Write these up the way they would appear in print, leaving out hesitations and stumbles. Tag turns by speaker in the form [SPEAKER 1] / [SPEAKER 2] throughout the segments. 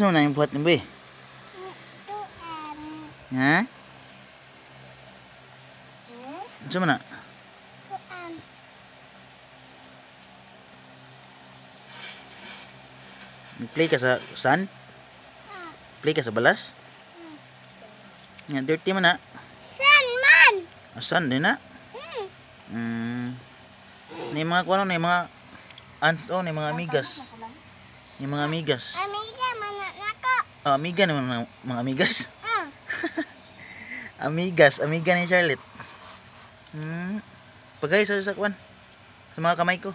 [SPEAKER 1] Unsa man ang buhat ni boy? Ha? Unsa man na? Play ka sa sun? Play ka sa balas? Nga dirty man na.
[SPEAKER 2] Sun man.
[SPEAKER 1] Sun din na. Ni mga kuno ni mga ants ni mga amigas. Ni mga amigas.
[SPEAKER 2] Amiga man nako.
[SPEAKER 1] Amiga naman mga amigas. Amiga ni Charlotte. Pagay sa kwan. Sa mga kamay ko.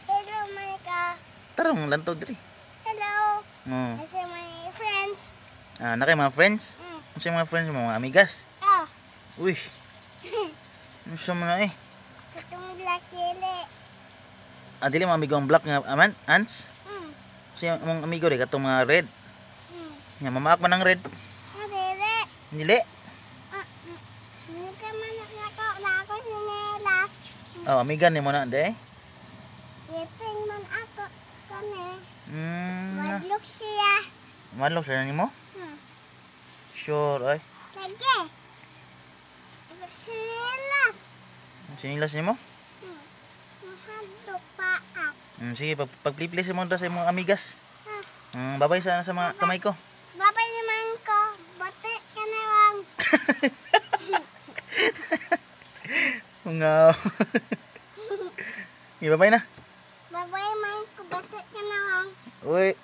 [SPEAKER 2] Hello Mika.
[SPEAKER 1] Tarong lantod diri.
[SPEAKER 2] Hello.
[SPEAKER 1] Oh.
[SPEAKER 2] I see my friends.
[SPEAKER 1] Na kay mga friends? Unsa mga friends mo, mga amigas? Uy. Unsa man na
[SPEAKER 2] Katong black kili.
[SPEAKER 1] Dili mga amigo ang black nga ants? Siya mong amigo rin katong mga red. Nga mamaak man ang red.
[SPEAKER 2] Dili.
[SPEAKER 1] Dili.
[SPEAKER 2] Amiga man nako na ako sinelas.
[SPEAKER 1] Amiga ni mo na de.
[SPEAKER 2] Yepeng man ako kani. Madlok
[SPEAKER 1] Nah.
[SPEAKER 2] siya.
[SPEAKER 1] Madlok sa nimo? Sure ay.
[SPEAKER 2] Lagi. Sinelas.
[SPEAKER 1] Sinilas nimo?
[SPEAKER 2] Mahadlok pa ako.
[SPEAKER 1] Sige, pag-please mo sa mga amigas. Babay sa mga kamay ko.
[SPEAKER 2] Babay naman ko. Bati ka na lang.
[SPEAKER 1] Ngaw. Babay na.
[SPEAKER 2] Babay naman ko. Bati ka na lang.
[SPEAKER 1] Uy.